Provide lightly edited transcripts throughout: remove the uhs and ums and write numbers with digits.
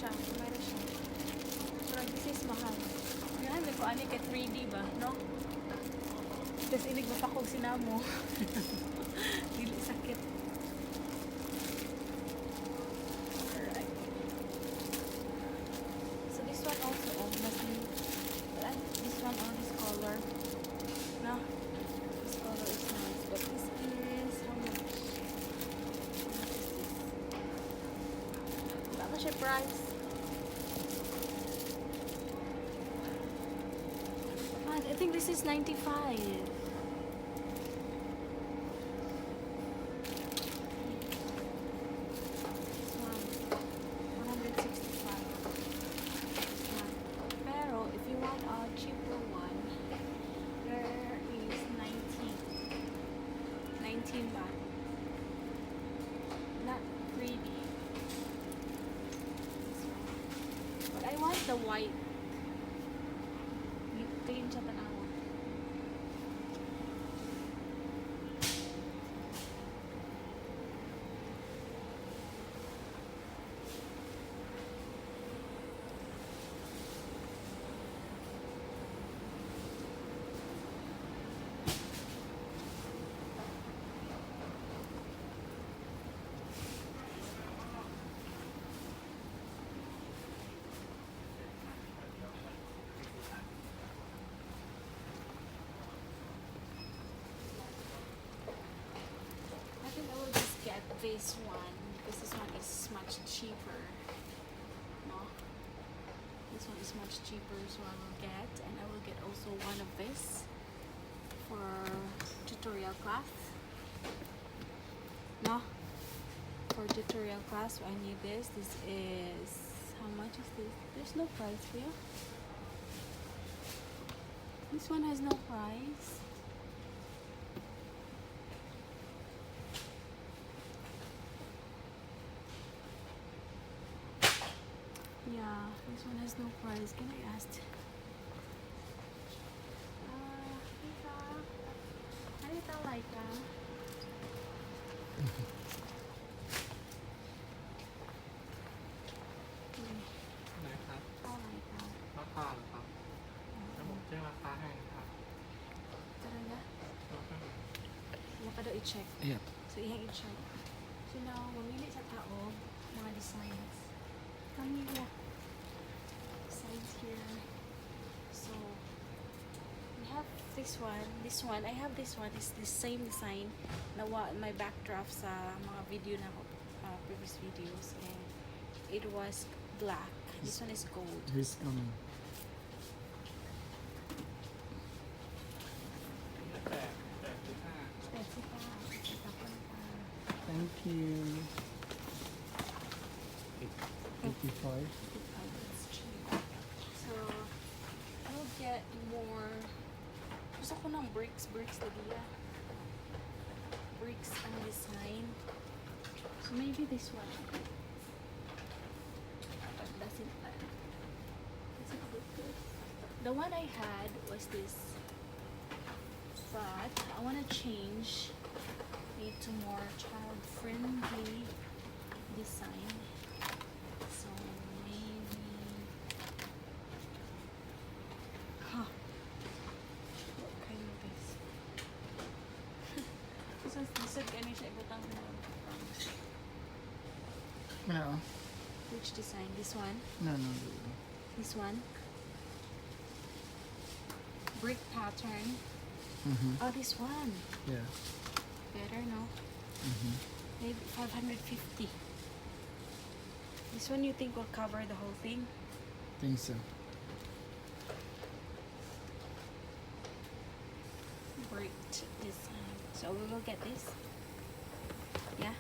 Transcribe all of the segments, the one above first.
siya. Mayroon siya. Pero this is mahal. Yan, may ko ani ka 3D ba, no? Tapos inig mo pa kong sinamo. Dili sakit. Alright. So this one also, oh, mas new. But this one, oh, this color. No? This color is nice. But this is, how much? Wala na siya price. I think this is 95. This one, 165. This one. Pero if you want a cheaper one, there is 19 baht. Not 3D. This one. But I want the white. Tingin siya tanawa. I think I will just get this one because this one is much cheaper. No, this one is much cheaper, so I will get, and I will get also one of this for tutorial class. No, for tutorial class, I need this. This is, how much is this? There's no price here. This one has no price. Yeah, this one has no price. Can I ask? Halita Laika.นะครับ Oh Laika. ราคาเหรอครับแล้วผมแจ้งราคาให้นะครับ Talaga? แล้วก็ Wala ka daw i-check. Yep. So, iyang i-check. So, now, mamili sa tao, mga designs. Come here. Designs here. So, we have this one. I have this one. It's the same design na my backdraft sa mga video na previous videos. And it was black. This one is gold. Who's coming? แต่คือถ้า Thank you. 85. It's cheap. So, I'll get more. Gusto ko ng bricks lagi ya. Bricks ang design. So maybe this one. But doesn't look good. The one I had was this. But I want to change it to more child-friendly design. So maybe, what kind of this? This is gonna siya ibutang ko. No. Which design? This one? No. This one? Brick pattern. Mm-hmm. Oh, this one. Yeah. Better, no? Mm-hmm. Maybe 550. This one you think will cover the whole thing? Think so. Bricked design. So we will get this. Yeah.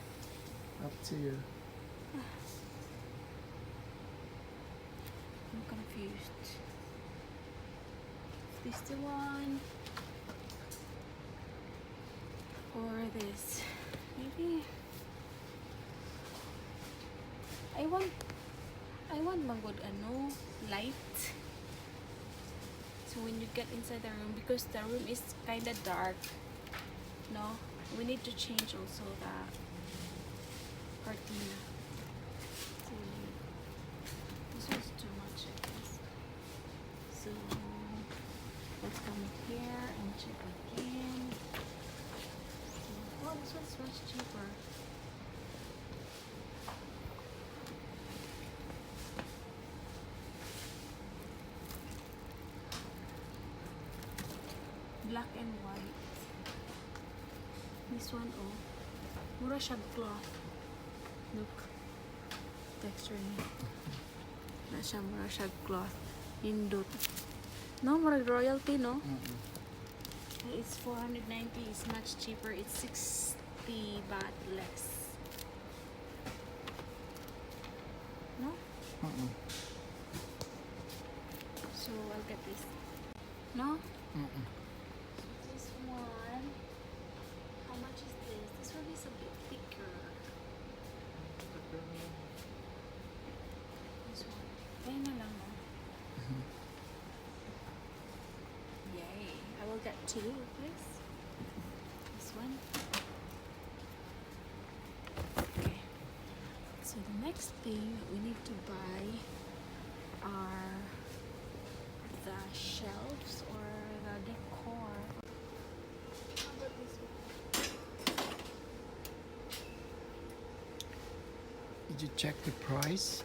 Up to you. I'm confused. Is this the one? Or this? Maybe. I want magod light. So when you get inside the room, because the room is kind of dark, no, we need to change also the cortina. So here and check again. Oh, this one's much cheaper. Black and white. This one, oh, mura siya cloth. Look, texture niya. Na siya mura siya cloth. Indot. No, mura royalty, no? It's 490. It's much cheaper. It's 60 baht less. No? So I'll get this. No? This one. How much is this? This one is a bit thicker. This one. Ayun na lang, no? Yay. I will get two of this. This one. Okay. So the next thing we need to buy are the shelves or the decor. How about this one? Did you check the price?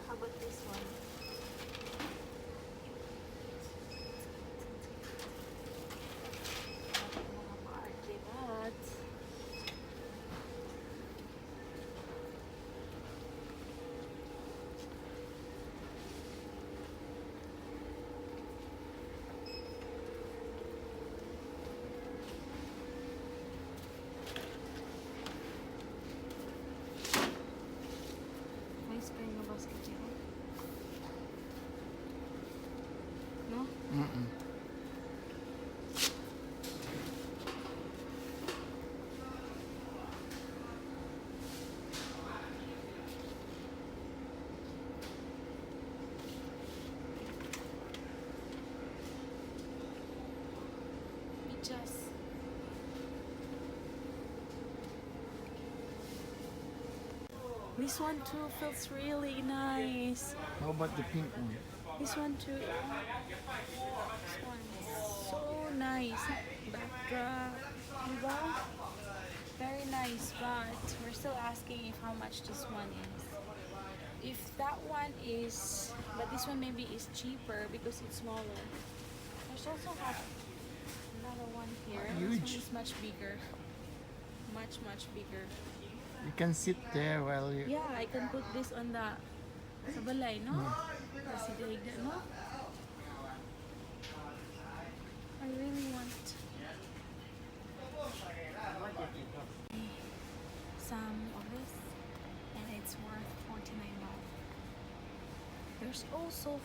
How about this one? Mga maarte bat. May spray na basket yun. No? It just this one too feels really nice. How about the pink one? This one too. This one so nice. Backdrop, diba? Very nice, but we're still asking if how much this one is. If that one is, but this one maybe is cheaper because it's smaller. There's also have another one here. This Huge. one is much bigger. Much bigger. You can sit there while you... Yeah, I can put this on the sa balay, no? Kasi daig na, no? I really want some of this, and it's worth 49 baht. There's also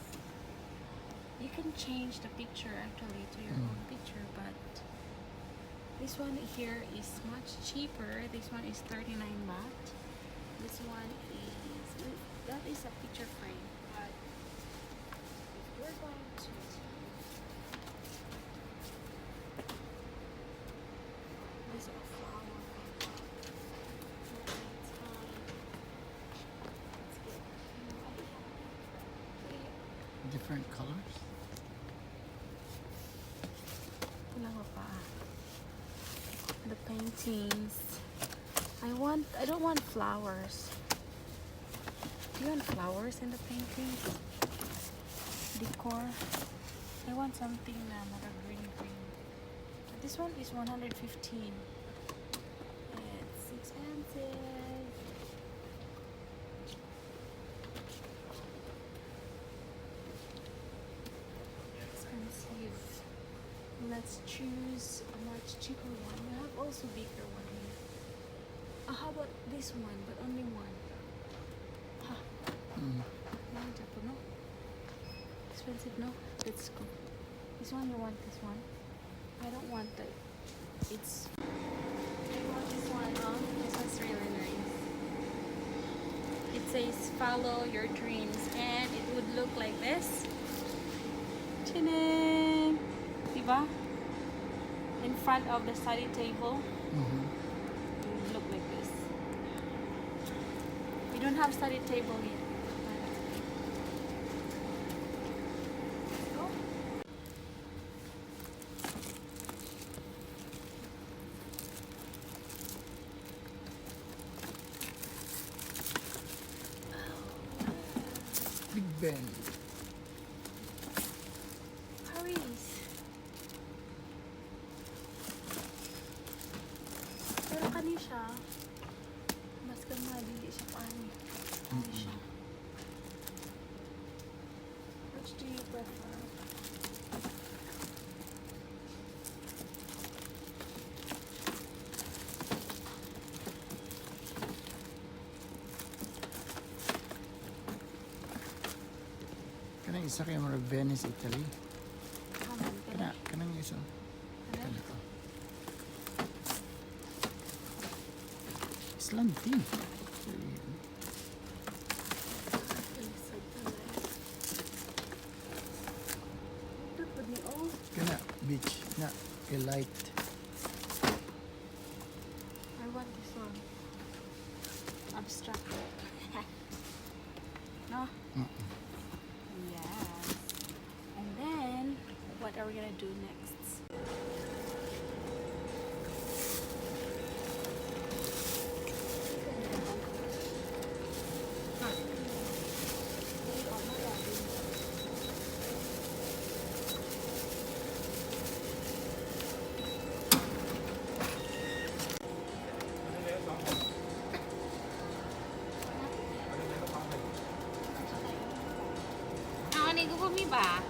you can change the picture actually to your own picture, but this one here is much cheaper. This one is 39 baht. This one is, that is a picture frame. But if we're going to this is a flower. Different colors? The paintings. I don't want flowers. Do you want flowers in the paintings? Decor. I want something na green. But this one is 115. It's expensive. Expensive. Let's choose a much cheaper one. We have also bigger one here. How about this one, but only one? Ha. No? Expensive, no? Let's go. This one, you want this one? I don't want that. It's... I want this one, huh? This one's really nice. It says, follow your dreams. And it would look like this. Chining! Diba? in front of the study table. Mhm. You look like this. We don't have study table yet. Go. Big Ben. Paris. Pero kani siya, mas kama dili siya paano. Kani siya. Which do you prefer? Kanang isa kay mga Venice, Italy. Kaman ka. Kanang isa. Ano? Kana to. Slanting. Kana beach na a light. I want this one. Abstract. No? Yes. And then, what are we gonna do next? Ang ano ko mi ba?